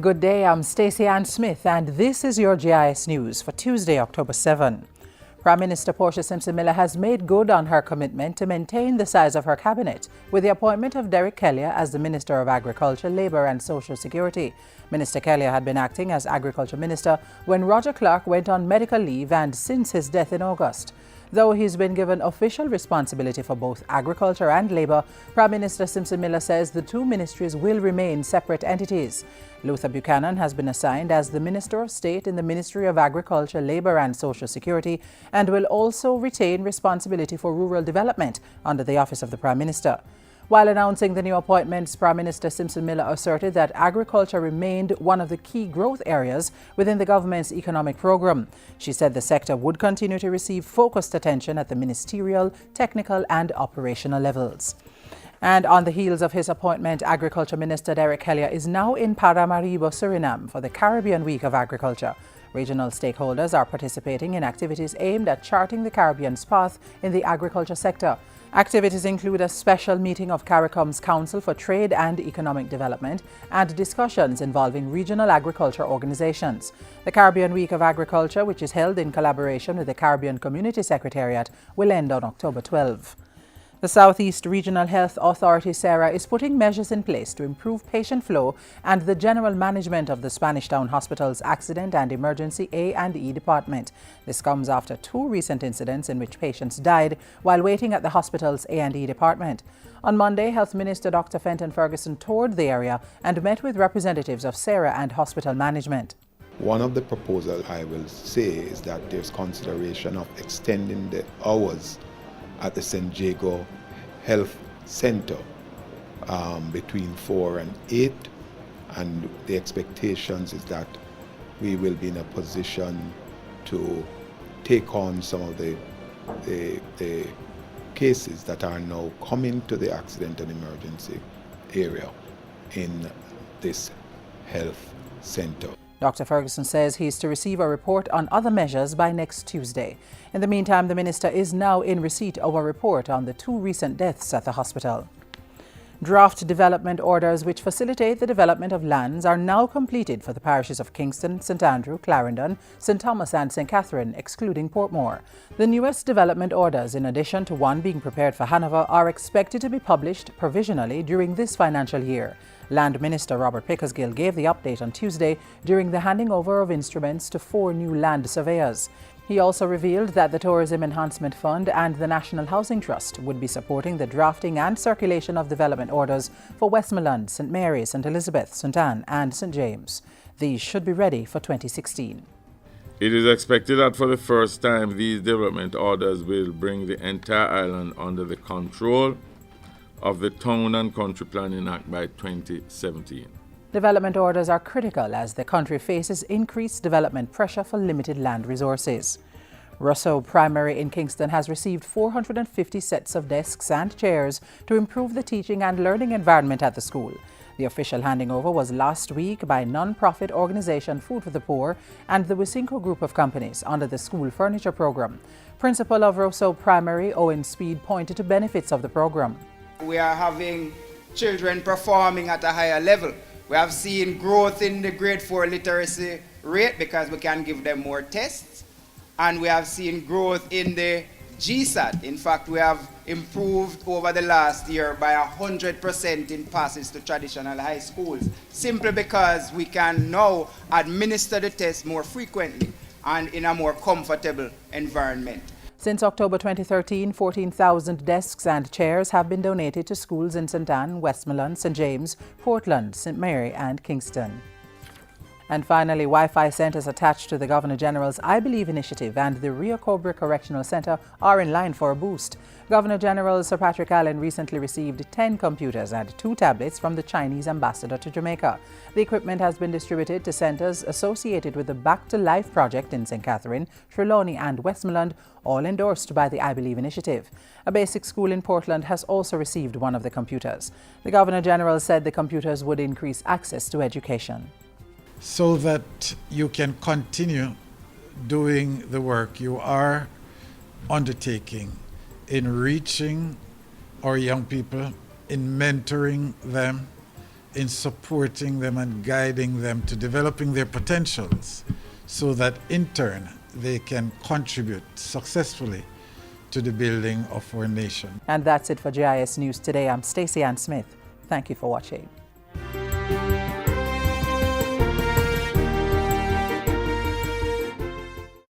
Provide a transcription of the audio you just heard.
Good day, I'm Stacey Ann Smith and this is your JIS News for Tuesday, October 7. Prime Minister Portia Simpson Miller has made good on her commitment to maintain the size of her cabinet with the appointment of Derrick Kellier as the Minister of Agriculture, Labour and Social Security. Minister Kellier had been acting as Agriculture Minister when Roger Clark went on medical leave and since his death in August. Though he's been given official responsibility for both agriculture and labour, Prime Minister Simpson Miller says the two ministries will remain separate entities. Luther Buchanan has been assigned as the Minister of State in the Ministry of Agriculture, Labour and Social Security and will also retain responsibility for rural development under the Office of the Prime Minister. While announcing the new appointments, Prime Minister Simpson Miller asserted that agriculture remained one of the key growth areas within the government's economic program. She said the sector would continue to receive focused attention at the ministerial, technical and operational levels. And on the heels of his appointment, Agriculture Minister Derrick Kellier is now in Paramaribo, Suriname for the Caribbean Week of Agriculture. Regional stakeholders are participating in activities aimed at charting the Caribbean's path in the agriculture sector. Activities include a special meeting of CARICOM's Council for Trade and Economic Development and discussions involving regional agriculture organizations. The Caribbean Week of Agriculture, which is held in collaboration with the Caribbean Community Secretariat, will end on October 12. The Southeast Regional Health Authority, SERA, is putting measures in place to improve patient flow and the general management of the Spanish Town Hospital's Accident and Emergency A&E Department. This comes after two recent incidents in which patients died while waiting at the hospital's A&E department. On Monday, Health Minister Dr. Fenton Ferguson toured the area and met with representatives of SERA and hospital management. One of the proposals I will say is that there's consideration of extending the hours at the San Diego Health Center between 4 and 8, and the expectations is that we will be in a position to take on some of the cases that are now coming to the accident and emergency area in this health center. Dr. Ferguson says he's to receive a report on other measures by next Tuesday. In the meantime, the minister is now in receipt of a report on the two recent deaths at the hospital. Draft development orders which facilitate the development of lands are now completed for the parishes of Kingston, St Andrew, Clarendon, St Thomas and St Catherine, excluding Portmore. The newest development orders, in addition to one being prepared for Hanover, are expected to be published provisionally during this financial year. Land Minister Robert Pickersgill gave the update on Tuesday during the handing over of instruments to 4 new land surveyors. He also revealed that the Tourism Enhancement Fund and the National Housing Trust would be supporting the drafting and circulation of development orders for Westmoreland, St Mary, St Elizabeth, St Anne and St James. These should be ready for 2016. It is expected that for the first time these development orders will bring the entire island under the control of the Town and Country Planning Act by 2017. Development orders are critical as the country faces increased development pressure for limited land resources. Rosseau Primary in Kingston has received 450 sets of desks and chairs to improve the teaching and learning environment at the school. The official handing over was last week by non-profit organization Food for the Poor and the Wisinko Group of companies under the school furniture program. Principal of Rosseau Primary, Owen Speed, pointed to benefits of the program. We are having children performing at a higher level. We have seen growth in the grade 4 literacy rate because we can give them more tests. And we have seen growth in the GSAT. In fact, we have improved over the last year by 100% in passes to traditional high schools, simply because we can now administer the test more frequently and in a more comfortable environment. Since October 2013, 14,000 desks and chairs have been donated to schools in St Anne, Westmoreland, St James, Portland, St Mary and Kingston. And finally, Wi-Fi centres attached to the Governor-General's I Believe initiative and the Rio Cobra Correctional Centre are in line for a boost. Governor-General Sir Patrick Allen recently received 10 computers and 2 tablets from the Chinese ambassador to Jamaica. The equipment has been distributed to centres associated with the Back to Life project in St Catherine, Trelawney and Westmoreland, all endorsed by the I Believe initiative. A basic school in Portland has also received one of the computers. The Governor-General said the computers would increase access to education, so that you can continue doing the work you are undertaking in reaching our young people, in mentoring them, in supporting them and guiding them to developing their potentials so that in turn they can contribute successfully to the building of our nation. And that's it for JIS News today. I'm Stacey Ann Smith. Thank you for watching.